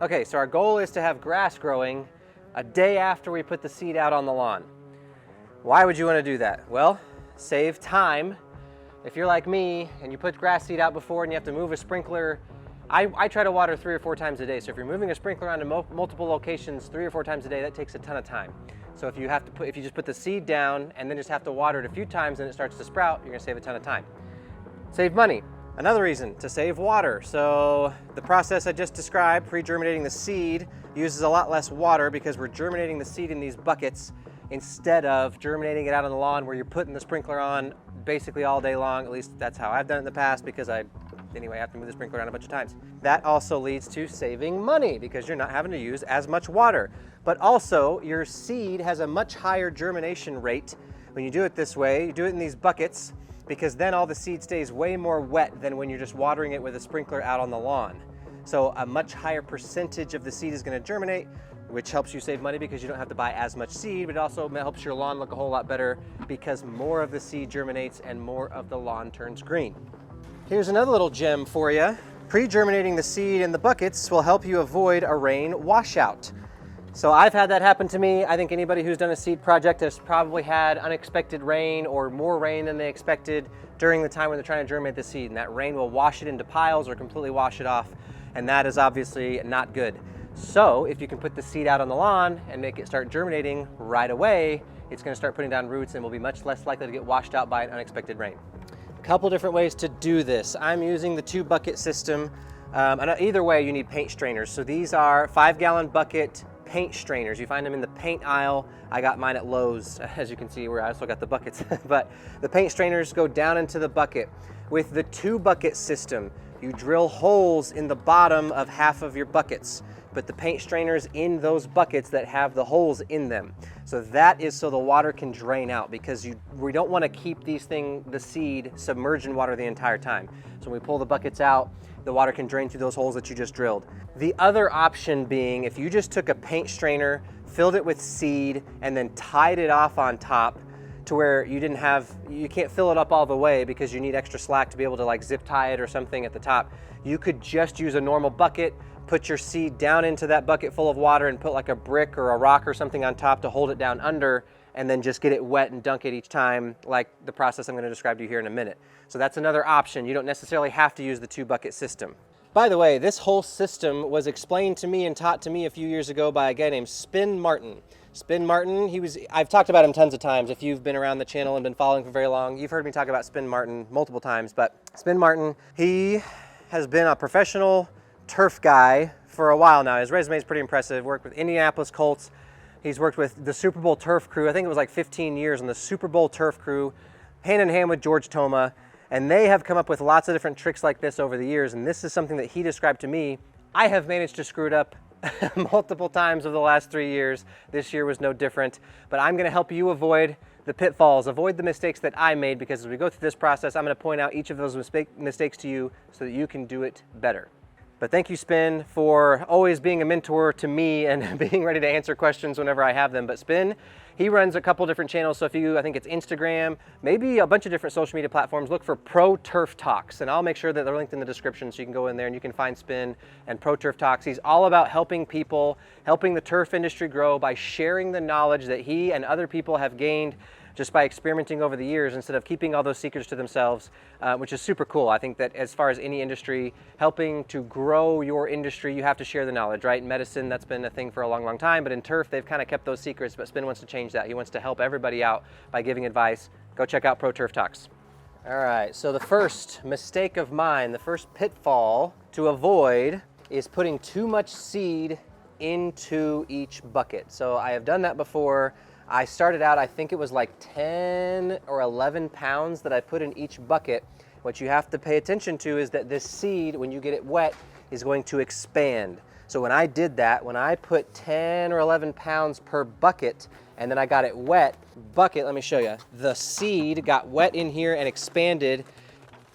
Okay, so our goal is to have grass growing a day after we put the seed out on the lawn. Why would you want to do that? Well, save time. If you're like me and you put grass seed out before and you have to move a sprinkler, I try to water 3 or 4 times a day. So if you're moving a sprinkler around to multiple locations 3 or 4 times a day, that takes a ton of time. So if you just put the seed down and then just have to water it a few times and it starts to sprout, you're gonna save a ton of time. Save money. Another reason to save water. So the process I just described, pre-germinating the seed, uses a lot less water because we're germinating the seed in these buckets instead of germinating it out on the lawn where you're putting the sprinkler on basically all day long. At least that's how I've done it in the past because I have to move the sprinkler around a bunch of times. That also leads to saving money because you're not having to use as much water. But also your seed has a much higher germination rate when you do it this way. You do it in these buckets because then all the seed stays way more wet than when you're just watering it with a sprinkler out on the lawn. So a much higher percentage of the seed is going to germinate, which helps you save money because you don't have to buy as much seed, but it also helps your lawn look a whole lot better because more of the seed germinates and more of the lawn turns green. Here's another little gem for you. Pre-germinating the seed in the buckets will help you avoid a rain washout. So I've had that happen to me. I think anybody who's done a seed project has probably had unexpected rain or more rain than they expected during the time when they're trying to germinate the seed. And that rain will wash it into piles or completely wash it off. And that is obviously not good. So if you can put the seed out on the lawn and make it start germinating right away, it's going to start putting down roots and will be much less likely to get washed out by an unexpected rain. A couple different ways to do this. I'm using the 2-bucket system. And either way, you need paint strainers. So these are 5-gallon bucket paint strainers. You find them in the paint aisle. I got mine at Lowe's, as you can see, where I also got the buckets. But the paint strainers go down into the bucket. With the 2-bucket system, you drill holes in the bottom of half of your buckets. Put the paint strainers in those buckets that have the holes in them. So that is so the water can drain out because we don't want to keep the seed submerged in water the entire time. So when we pull the buckets out, the water can drain through those holes that you just drilled. The other option being if you just took a paint strainer, filled it with seed, and then tied it off on top to where you can't fill it up all the way because you need extra slack to be able to like zip tie it or something at the top. You could just use a normal bucket, put your seed down into that bucket full of water and put like a brick or a rock or something on top to hold it down under, and then just get it wet and dunk it each time, like the process I'm going to describe to you here in a minute. So that's another option. You don't necessarily have to use the 2-bucket system. By the way, this whole system was explained to me and taught to me a few years ago by a guy named Spin Martin. Spin Martin, I've talked about him tons of times. If you've been around the channel and been following for very long, you've heard me talk about Spin Martin multiple times. But Spin Martin, he has been a professional turf guy for a while now. His resume is pretty impressive. Worked with Indianapolis Colts. He's worked with the Super Bowl turf crew. I think it was like 15 years on the Super Bowl turf crew, hand in hand with George Toma. And they have come up with lots of different tricks like this over the years. And this is something that he described to me. I have managed to screw it up multiple times over the last 3 years. This year was no different. But I'm going to help you avoid the pitfalls, avoid the mistakes that I made, because as we go through this process, I'm going to point out each of those mistakes to you so that you can do it better. But thank you, Spin, for always being a mentor to me and being ready to answer questions whenever I have them. But Spin, he runs a couple different channels. So I think it's Instagram, maybe a bunch of different social media platforms. Look for ProTurfTalks, and I'll make sure that they're linked in the description so you can go in there and you can find Spin and ProTurfTalks. He's all about helping people, helping the turf industry grow by sharing the knowledge that he and other people have gained just by experimenting over the years instead of keeping all those secrets to themselves, which is super cool. I think that as far as any industry, helping to grow your industry, you have to share the knowledge, right? In medicine, that's been a thing for a long, long time, but in turf, they've kind of kept those secrets, but Spin wants to change that. He wants to help everybody out by giving advice. Go check out ProTurfTalks. All right, so the first mistake of mine, the first pitfall to avoid is putting too much seed into each bucket. So I have done that before. I started out, I think it was like 10 or 11 pounds that I put in each bucket. What you have to pay attention to is that this seed, when you get it wet, is going to expand. So when I did that, when I put 10 or 11 pounds per bucket, and then I got it wet, bucket, let me show you, the seed got wet in here and expanded,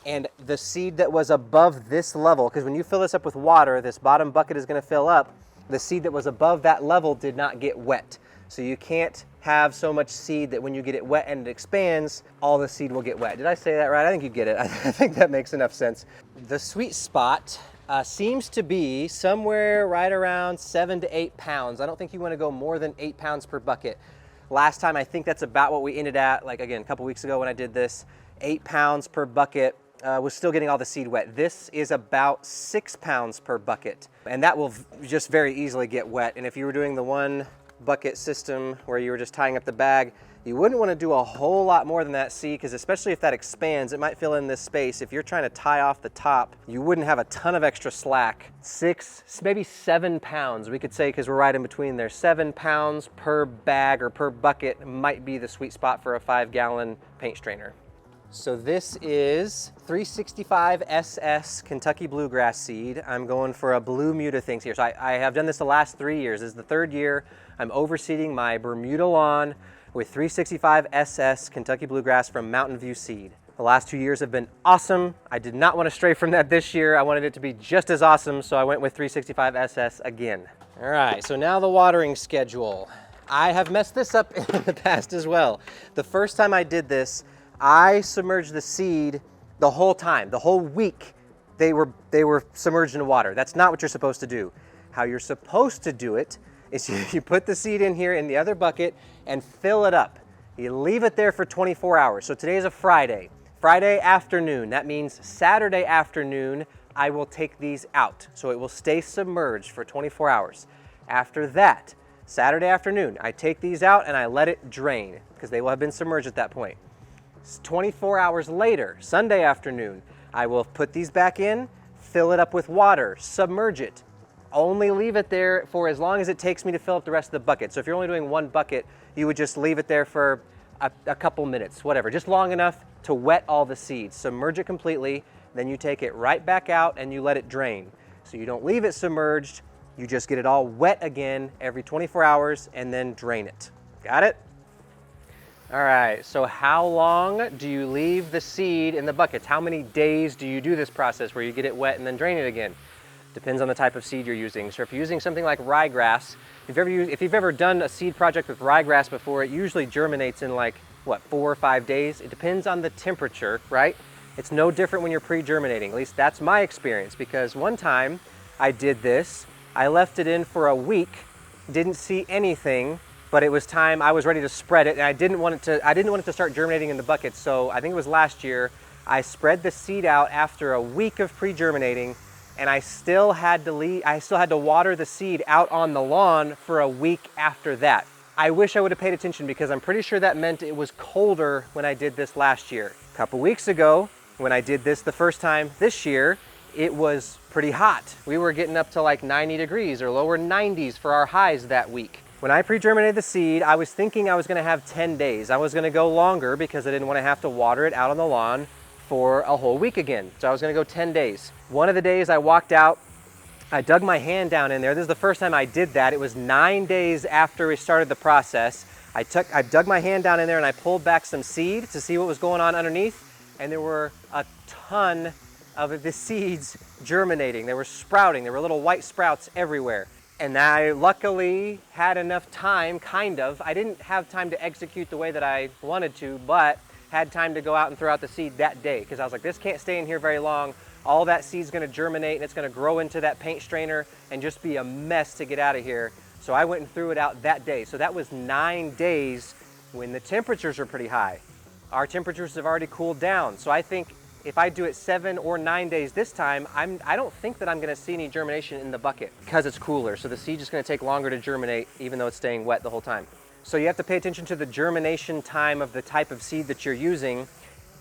and the seed that was above this level, because when you fill this up with water, this bottom bucket is going to fill up, the seed that was above that level did not get wet. So you can't have so much seed that when you get it wet and it expands, all the seed will get wet. Did I say that right? I think you get it. I think that makes enough sense. The sweet spot seems to be somewhere right around 7 to 8 pounds. I don't think you want to go more than 8 pounds per bucket. Last time, I think that's about what we ended at, like again, a couple weeks ago when I did this, 8 pounds per bucket. Was still getting all the seed wet. This is about 6 pounds per bucket, and that will just very easily get wet. And if you were doing the one bucket system where you were just tying up the bag, you wouldn't want to do a whole lot more than that, see, because especially if that expands, it might fill in this space. If you're trying to tie off the top, you wouldn't have a ton of extra slack. 6, maybe 7 pounds, we could say, because we're right in between there. 7 pounds per bag or per bucket might be the sweet spot for a 5-gallon paint strainer. So this is 365 SS Kentucky Bluegrass seed. I'm going for a blue Bermuda things here. So I have done this the last 3 years. This is the 3rd year. I'm overseeding my Bermuda lawn with 365 SS Kentucky Bluegrass from Mountain View Seed. The last 2 years have been awesome. I did not want to stray from that this year. I wanted it to be just as awesome, so I went with 365 SS again. All right, so now the watering schedule. I have messed this up in the past as well. The first time I did this, I submerged the seed the whole time, the whole week. They were submerged in water. That's not what you're supposed to do. How you're supposed to do it is you put the seed in here in the other bucket and fill it up. You leave it there for 24 hours. So today is a Friday. Friday afternoon, that means Saturday afternoon, I will take these out. So it will stay submerged for 24 hours. After that, Saturday afternoon, I take these out and I let it drain because they will have been submerged at that point. 24 hours later, Sunday afternoon, I will put these back in, fill it up with water, submerge it. Only leave it there for as long as it takes me to fill up the rest of the bucket. So if you're only doing one bucket, you would just leave it there for a couple minutes, whatever, just long enough to wet all the seeds. Submerge it completely, then you take it right back out and you let it drain. So you don't leave it submerged, you just get it all wet again every 24 hours and then drain it. Got it? All right, so how long do you leave the seed in the buckets? How many days do you do this process where you get it wet and then drain it again? Depends on the type of seed you're using. So if you're using something like ryegrass, if you've ever done a seed project with ryegrass before, it usually germinates in like, what, 4 or 5 days? It depends on the temperature, right? It's no different when you're pre-germinating. At least that's my experience, because one time I did this, I left it in for a week, didn't see anything, but it was time, I was ready to spread it, and I didn't want it to start germinating in the bucket. So I think it was last year, I spread the seed out after a week of pre-germinating, and I still had to water the seed out on the lawn for a week after that. I wish I would have paid attention, because I'm pretty sure that meant it was colder when I did this last year. A couple weeks ago, when I did this the first time this year, it was pretty hot. We were getting up to like 90 degrees or lower 90s for our highs that week. When I pre-germinated the seed, I was thinking I was gonna have 10 days. I was gonna go longer because I didn't wanna have to water it out on the lawn for a whole week again. So I was gonna go 10 days. One of the days I walked out, I dug my hand down in there. This is the first time I did that. It was 9 days after we started the process. I dug my hand down in there and I pulled back some seed to see what was going on underneath, and there were a ton of the seeds germinating. They were sprouting. There were little white sprouts everywhere. And I luckily had enough time, kind of. I didn't have time to execute the way that I wanted to, but had time to go out and throw out the seed that day, because I was like, this can't stay in here very long. All that seed's gonna germinate and it's gonna grow into that paint strainer and just be a mess to get out of here. So I went and threw it out that day. So that was 9 days when the temperatures are pretty high. Our temperatures have already cooled down. So I think if I do it 7 or 9 days this time, I don't think that I'm gonna see any germination in the bucket because it's cooler. So the seed's just gonna take longer to germinate even though it's staying wet the whole time. So you have to pay attention to the germination time of the type of seed that you're using.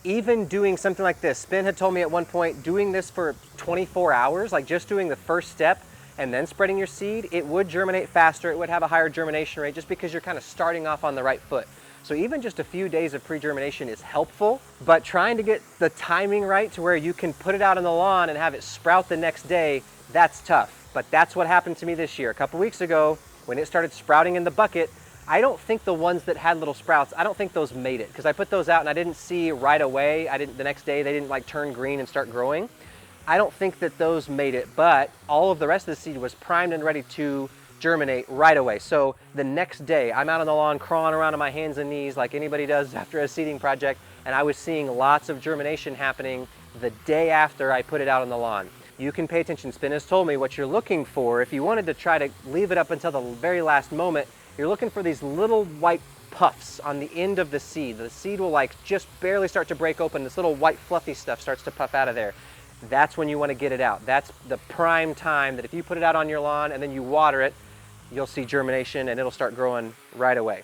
Even doing something like this, Spin had told me at one point, doing this for 24 hours, like just doing the first step and then spreading your seed, it would germinate faster, it would have a higher germination rate just because you're kind of starting off on the right foot. So even just a few days of pre-germination is helpful, but trying to get the timing right to where you can put it out on the lawn and have it sprout the next day, that's tough. But that's what happened to me this year. A couple weeks ago, when it started sprouting in the bucket, I don't think the ones that had little sprouts, I don't think those made it, because I put those out and I didn't see right away, the next day they didn't like turn green and start growing. I don't think that those made it, but all of the rest of the seed was primed and ready to germinate right away. So the next day, I'm out on the lawn crawling around on my hands and knees like anybody does after a seeding project, and I was seeing lots of germination happening the day after I put it out on the lawn. you can pay attention. Spin has told me what you're looking for. If you wanted to try to leave it up until the very last moment, you're looking for these little white puffs on the end of the seed. The seed will like just barely start to break open. This little white fluffy stuff starts to puff out of there. That's when you want to get it out. That's the prime time that if you put it out on your lawn and then you water it, you'll see germination and it'll start growing right away.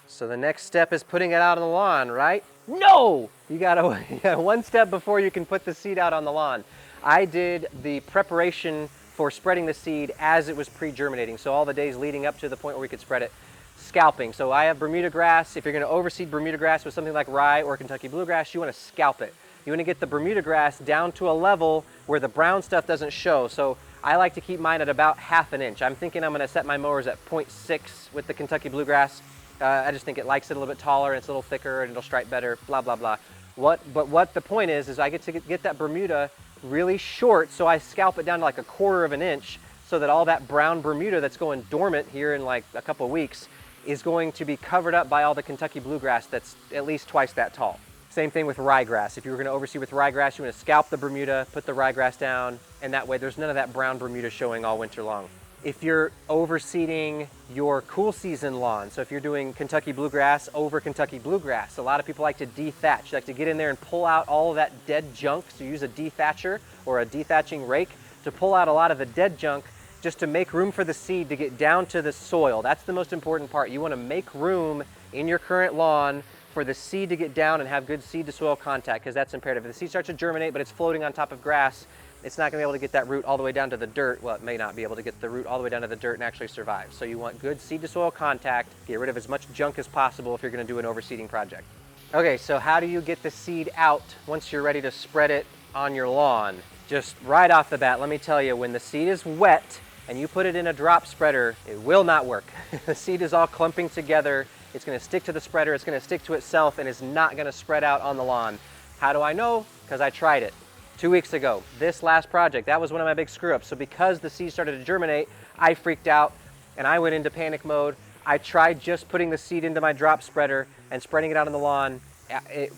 So the next step is putting it out on the lawn, right? No! You gotta, one step before you can put the seed out on the lawn. I did the preparation for spreading the seed as it was pre-germinating. So all the days leading up to the point where we could spread it, scalping. So I have Bermuda grass. If you're gonna overseed Bermuda grass with something like rye or Kentucky bluegrass, you wanna scalp it. You wanna get the Bermuda grass down to a level where the brown stuff doesn't show. So I like to keep mine at about 1/2 inch. I'm thinking I'm gonna set my mowers at 0.6 with the Kentucky bluegrass. I just think it likes it a little bit taller and it's a little thicker and it'll stripe better, blah, blah, blah. But what the point is I get to get that Bermuda really short, so I scalp it down to like 1/4 inch so that all that brown Bermuda that's going dormant here in like a couple of weeks is going to be covered up by all the Kentucky bluegrass that's at least twice that tall. Same thing with ryegrass. If you were going to overseed with ryegrass, you want to scalp the Bermuda, put the ryegrass down, and that way there's none of that brown Bermuda showing all winter long. If you're overseeding your cool season lawn, so if you're doing Kentucky bluegrass over Kentucky bluegrass, a lot of people like to dethatch. You like to get in there and pull out all of that dead junk. So you use a dethatcher or a dethatching rake to pull out a lot of the dead junk just to make room for the seed to get down to the soil. That's the most important part. You want to make room in your current lawn for the seed to get down and have good seed to soil contact, because that's imperative. If the seed starts to germinate but it's floating on top of grass, it's not going to be able to get that root all the way down to the dirt. Well, it may not be able to get the root all the way down to the dirt and actually survive. So you want good seed to soil contact. Get rid of as much junk as possible if you're going to do an overseeding project. Okay, so how do you get the seed out once you're ready to spread it on your lawn? Just right off the bat, let me tell you, when the seed is wet and you put it in a drop spreader, it will not work. The seed is all clumping together. It's going to stick to the spreader. It's going to stick to itself and is not going to spread out on the lawn. How do I know? Because I tried it 2 weeks ago. This last project, that was one of my big screw-ups. So because the seed started to germinate, I freaked out and I went into panic mode. I tried just putting the seed into my drop spreader and spreading it out on the lawn.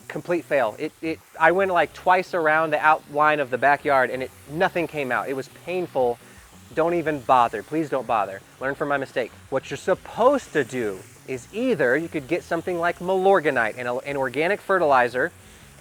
Complete fail. I went like twice around the outline of the backyard and nothing came out. It was painful. Don't even bother. Please don't bother. Learn from my mistake. What you're supposed to do is either you could get something like Milorganite, an organic fertilizer,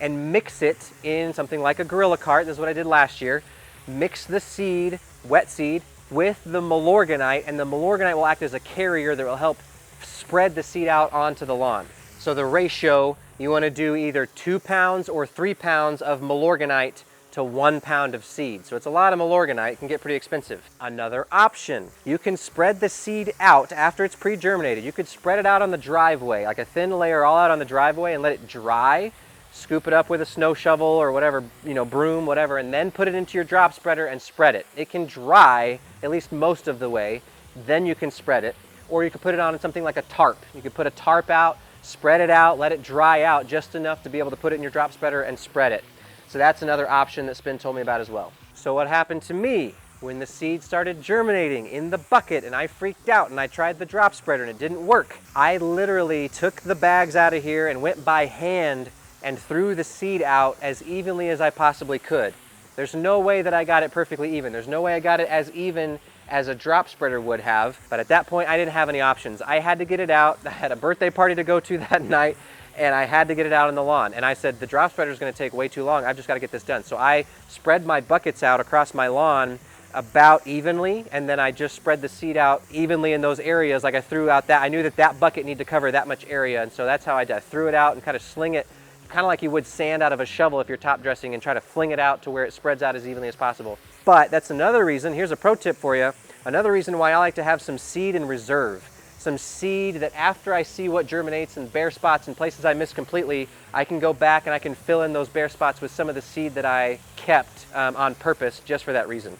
and mix it in something like a Gorilla Cart. This is what I did last year. Mix the seed, wet seed, with the Milorganite, and the Milorganite will act as a carrier that will help spread the seed out onto the lawn. So the ratio, you want to do either 2 pounds or 3 pounds of Milorganite to 1 pound of seed. So it's a lot of Milorganite. It can get pretty expensive. Another option, you can spread the seed out after it's pre-germinated. You could spread it out on the driveway, like a thin layer all out on the driveway, and let it dry. Scoop it up with a snow shovel or whatever, broom, whatever, and then put it into your drop spreader and spread it. It can dry at least most of the way, then you can spread it. Or you could put it on something like a tarp. You could put a tarp out, spread it out, let it dry out just enough to be able to put it in your drop spreader and spread it. So that's another option that Spin told me about as well. So what happened to me when the seed started germinating in the bucket and I freaked out and I tried the drop spreader and it didn't work? I literally took the bags out of here and went by hand and threw the seed out as evenly as I possibly could. There's no way that I got it perfectly even. There's no way I got it as even as a drop spreader would have, but at that point I didn't have any options. I had to get it out. I had a birthday party to go to that night and I had to get it out on the lawn. And I said, the drop spreader is going to take way too long. I've just got to get this done. So I spread my buckets out across my lawn about evenly, and then I just spread the seed out evenly in those areas. Like I threw out that, I knew that that bucket needed to cover that much area, and so that's how I did. I threw it out and kind of sling it, kind of like you would sand out of a shovel if you're top dressing, and try to fling it out to where it spreads out as evenly as possible. But that's another reason, here's a pro tip for you, another reason why I like to have some seed in reserve. Some seed that after I see what germinates and bare spots and places I missed completely, I can go back and I can fill in those bare spots with some of the seed that I kept on purpose just for that reason.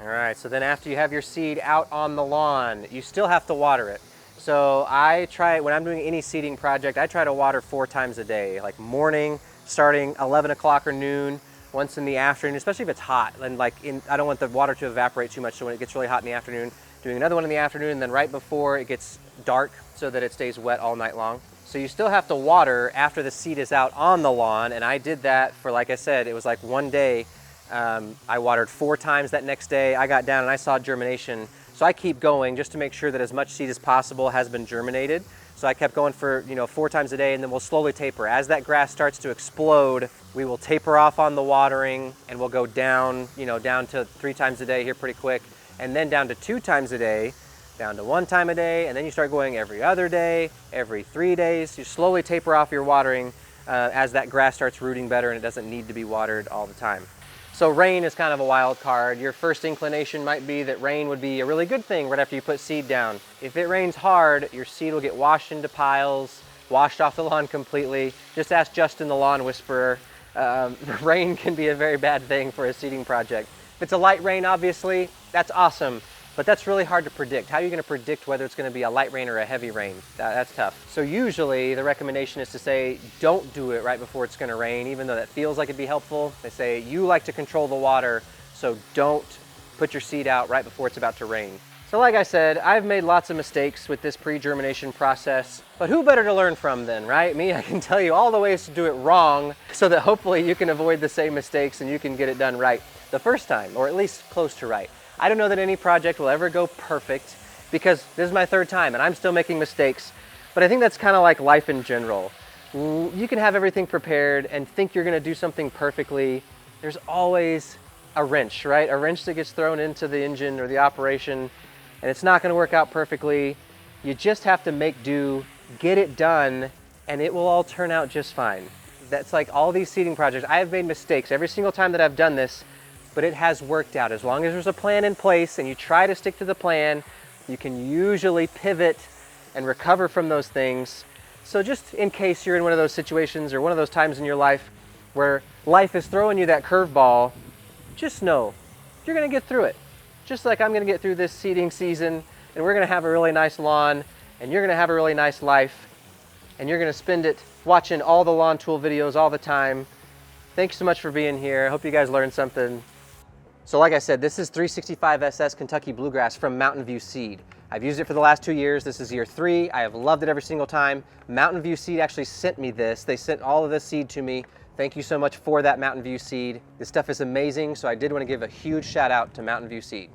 All right, so then after you have your seed out on the lawn, you still have to water it. So I try, when I'm doing any seeding project, I try to water 4 times a day, like morning, starting 11 o'clock or noon, once in the afternoon, especially if it's hot. And I don't want the water to evaporate too much, so when it gets really hot in the afternoon, doing another one in the afternoon, and then right before it gets dark so that it stays wet all night long. So you still have to water after the seed is out on the lawn, and I did that for, like I said, it was like one day I watered 4 times that next day. I got down and I saw germination. So I keep going just to make sure that as much seed as possible has been germinated. So I kept going for 4 times a day, and then we'll slowly taper. As that grass starts to explode, we will taper off on the watering, and we'll go down, down to 3 times a day here pretty quick, and then down to 2 times a day, down to 1 time a day, and then you start going every other day, every 3 days. You slowly taper off your watering as that grass starts rooting better and it doesn't need to be watered all the time. So rain is kind of a wild card. Your first inclination might be that rain would be a really good thing right after you put seed down. If it rains hard, your seed will get washed into piles, washed off the lawn completely. Just ask Justin, the lawn whisperer. Rain can be a very bad thing for a seeding project. If it's a light rain, obviously, that's awesome. But that's really hard to predict. How are you going to predict whether it's going to be a light rain or a heavy rain? That's tough. So usually the recommendation is to say, don't do it right before it's going to rain, even though that feels like it'd be helpful. They say, you like to control the water, so don't put your seed out right before it's about to rain. So like I said, I've made lots of mistakes with this pre-germination process, but who better to learn from than, right? Me, I can tell you all the ways to do it wrong so that hopefully you can avoid the same mistakes and you can get it done right the first time, or at least close to right. I don't know that any project will ever go perfect because this is my 3rd time and I'm still making mistakes, but I think that's kind of like life in general. You can have everything prepared and think you're going to do something perfectly. There's always a wrench, right? A wrench that gets thrown into the engine or the operation, and it's not going to work out perfectly. You just have to make do, get it done, and it will all turn out just fine. That's like all these seeding projects. I have made mistakes every single time that I've done this, but it has worked out. As long as there's a plan in place and you try to stick to the plan, you can usually pivot and recover from those things. So just in case you're in one of those situations or one of those times in your life where life is throwing you that curveball, just know you're gonna get through it. Just like I'm gonna get through this seeding season, and we're gonna have a really nice lawn, and you're gonna have a really nice life, and you're gonna spend it watching all the lawn tool videos all the time. Thanks so much for being here. I hope you guys learned something. So like I said, this is 365 SS Kentucky Bluegrass from Mountain View Seed. I've used it for the last 2 years. This is year 3. I have loved it every single time. Mountain View Seed actually sent me this. They sent all of this seed to me. Thank you so much for that, Mountain View Seed. This stuff is amazing, so I did want to give a huge shout out to Mountain View Seed.